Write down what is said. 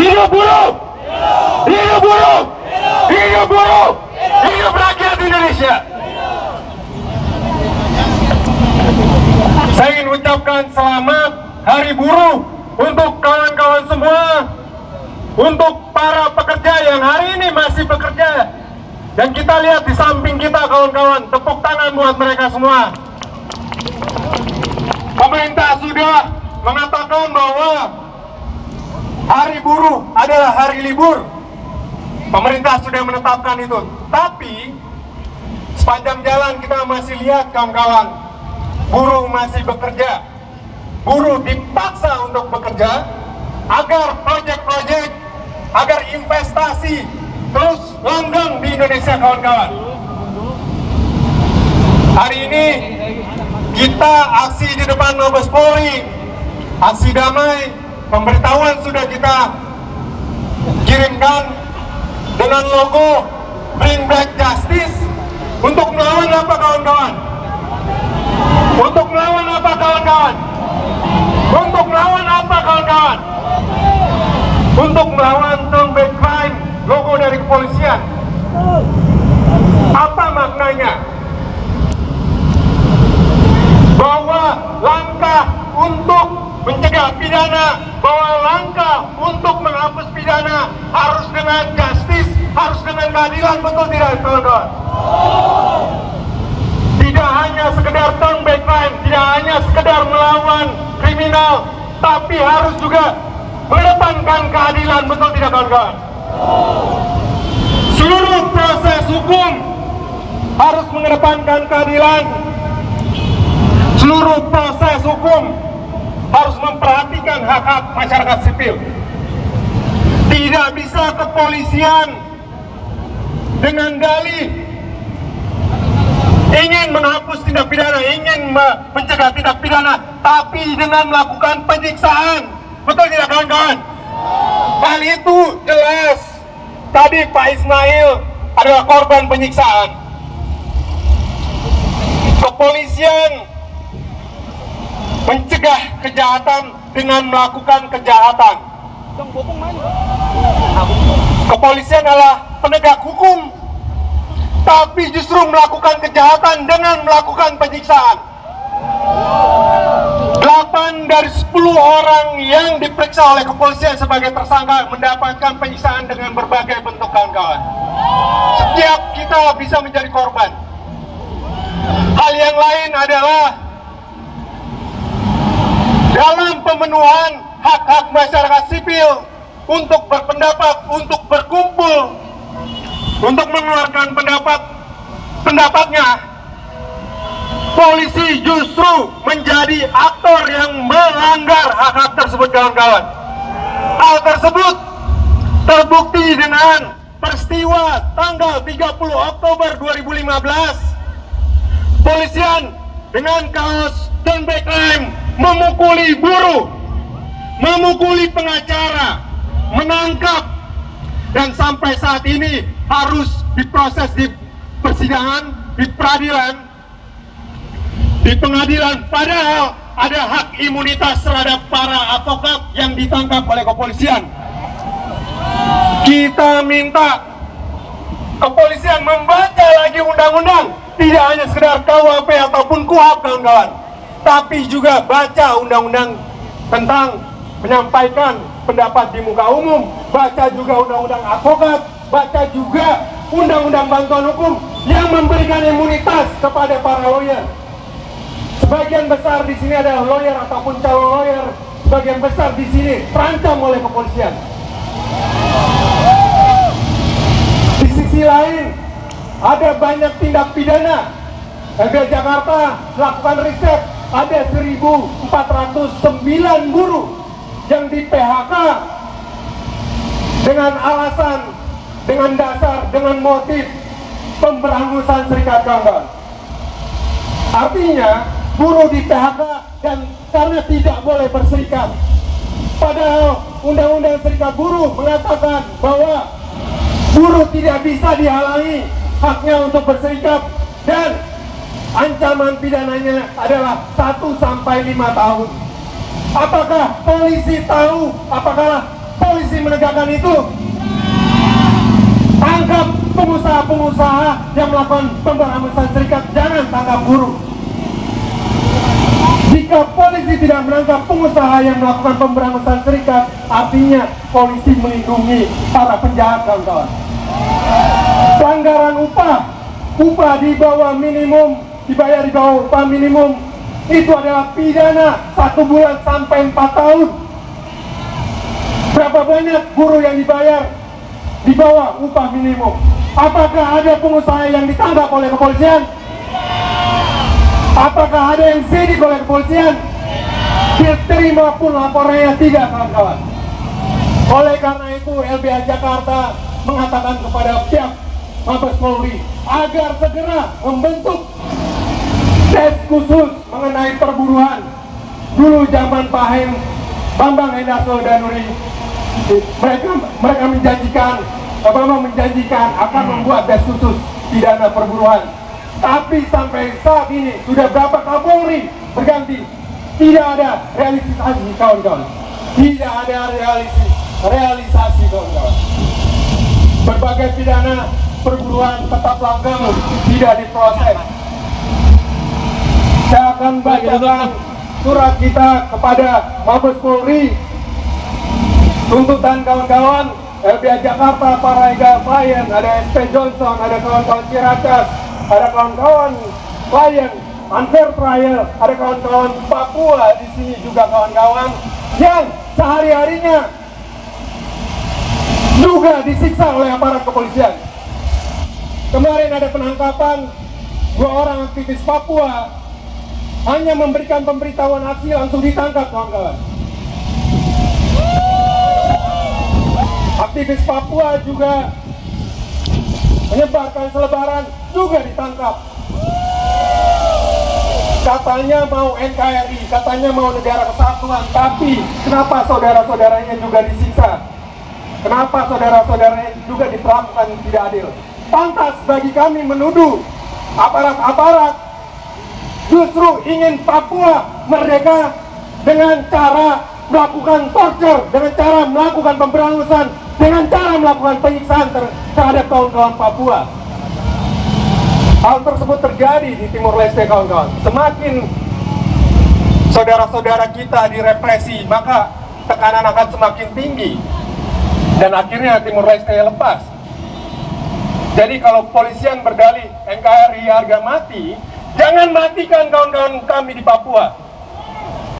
Hidup buruh! Hidup buruh! Hidup buruh! Hidup rakyat Indonesia! Saya ingin ucapkan selamat Hari Buruh untuk kawan-kawan semua, untuk para pekerja yang hari ini masih bekerja. Dan kita lihat di samping kita kawan-kawan, tepuk tangan buat mereka semua. Pemerintah sudah mengatakan bahwa Hari Buruh adalah hari libur. Pemerintah sudah menetapkan itu. Tapi sepanjang jalan kita masih lihat kawan-kawan, buruh masih bekerja. Buruh dipaksa untuk bekerja agar proyek-proyek, agar investasi terus langgeng di Indonesia kawan-kawan. Hari ini kita aksi di depan Mabes Polri, aksi damai, pemberitahuan sudah kita kirimkan dengan logo Bring Back Justice. Untuk melawan apa kawan-kawan? Untuk melawan apa kawan-kawan? Untuk melawan apa kawan-kawan? Untuk melawan Turn Back Crime, logo dari kepolisian. Apa maknanya? Bahwa langkah untuk mencegah pidana, bahwa langkah untuk menghapus pidana harus dengan justice, harus dengan keadilan, betul tidak kawan-kawan? Tidak hanya sekedar turn back crime, tidak hanya sekedar melawan kriminal, tapi harus juga mengedepankan keadilan, betul tidak kawan-kawan? Seluruh proses hukum harus mengedepankan keadilan. Seluruh proses hukum harus memperhatikan hak-hak masyarakat sipil. Tidak bisa kepolisian dengan dalih ingin menghapus tindak pidana, ingin mencegah tindak pidana, tapi dengan melakukan penyiksaan. Betul tidak kawan-kawan? Hal itu jelas. Tadi Pak Ismail adalah korban penyiksaan. Kepolisian mencegah kejahatan dengan melakukan kejahatan. Kepolisian adalah penegak hukum, tapi justru melakukan kejahatan dengan melakukan penyiksaan. 8 dari 10 orang yang diperiksa oleh kepolisian sebagai tersangka mendapatkan penyiksaan dengan berbagai bentuk kawan-kawan. Setiap kita bisa menjadi korban. Hal yang lain adalah dalam pemenuhan hak-hak masyarakat sipil untuk berpendapat, untuk berkumpul, untuk mengeluarkan pendapatnya, polisi justru menjadi aktor yang melanggar hak-hak tersebut kawan-kawan. Hal tersebut terbukti dengan peristiwa tanggal 30 Oktober 2015. Polisian dengan kaos Turn Back Crime memukuli buruh, memukuli pengacara, menangkap, dan sampai saat ini harus diproses di persidangan, di peradilan, di pengadilan. Padahal ada hak imunitas terhadap para advokat yang ditangkap oleh kepolisian. Kita minta kepolisian membaca lagi undang-undang, tidak hanya sekedar KUHP ataupun KUHAP kawan-kawan, tapi juga baca undang-undang tentang menyampaikan pendapat di muka umum, baca juga undang-undang advokat, baca juga undang-undang bantuan hukum yang memberikan imunitas kepada para lawyer. Sebagian besar di sini adalah lawyer ataupun calon lawyer, sebagian besar di sini terancam oleh kepolisian. Di sisi lain, ada banyak tindak pidana. LBH Jakarta melakukan riset, ada 1.409 buruh yang di PHK dengan alasan, dengan dasar, dengan motif pemberangusan serikat kawan-kawan. Artinya buruh di PHK dan karena tidak boleh berserikat. Padahal Undang-Undang Serikat Buruh mengatakan bahwa buruh tidak bisa dihalangi haknya untuk berserikat dan ancaman pidananya adalah 1 sampai 5 tahun. Apakah polisi tahu? Apakah polisi menegakkan itu. Tangkap pengusaha-pengusaha yang melakukan pemberantasan serikat, jangan tangkap buruh. Jika polisi tidak menangkap pengusaha yang melakukan pemberantasan serikat, artinya polisi melindungi para penjahat, kawan-kawan. Pelanggaran upah di bawah minimum, dibayar di bawah upah minimum, itu adalah pidana 1 bulan sampai 4 tahun. Berapa banyak buruh yang dibayar di bawah upah minimum? Apakah ada pengusaha yang ditangkap oleh kepolisian? Apakah ada yang sidik oleh kepolisian? Diterima pun laporannya tidak, kawan-kawan. Oleh karena itu LBH Jakarta mengatakan kepada pihak Mabes Polri agar segera membentuk tes khusus mengenai perburuan. Dulu zaman Pak Bambang Hendarso Danuri, mereka menjanjikan akan membuat tes khusus pidana perburuan. Tapi sampai saat ini sudah berapa Kapolri berganti, tidak ada realisasi, kawan-kawan. Tidak ada realisasi, kawan-kawan. Berbagai pidana perburuan tetap langgeng, tidak diproses. Saya akan bacakan surat kita kepada Mabes Polri. Tuntutan kawan-kawan LBH Jakarta, Paraiga, Klien, ada SP Johnson, ada kawan-kawan Ciracas, ada kawan-kawan Klien, Unfair Trial, ada kawan-kawan Papua di sini juga, kawan-kawan yang sehari-harinya juga disiksa oleh aparat kepolisian. Kemarin ada penangkapan 2 orang aktivis Papua, hanya memberikan pemberitahuan aksi langsung ditangkap, kawan-kawan. Aktivis Papua juga menyebarkan selebaran, juga ditangkap. Katanya mau NKRI, katanya mau negara kesatuan, tapi kenapa saudara-saudaranya juga disiksa? Kenapa saudara-saudaranya juga diperlakukan tidak adil? Pantas bagi kami menuduh aparat-aparat justru ingin Papua merdeka dengan cara melakukan torture, dengan cara melakukan pemberangusan, dengan cara melakukan penyiksaan terhadap kawan-kawan Papua. Hal tersebut terjadi di Timur Leste, kawan-kawan. Semakin saudara-saudara kita direpresi, maka tekanan akan semakin tinggi. Dan akhirnya Timur Leste lepas. Jadi kalau polisian berdalih NKRI harga mati, jangan matikan kawan-kawan kami di Papua.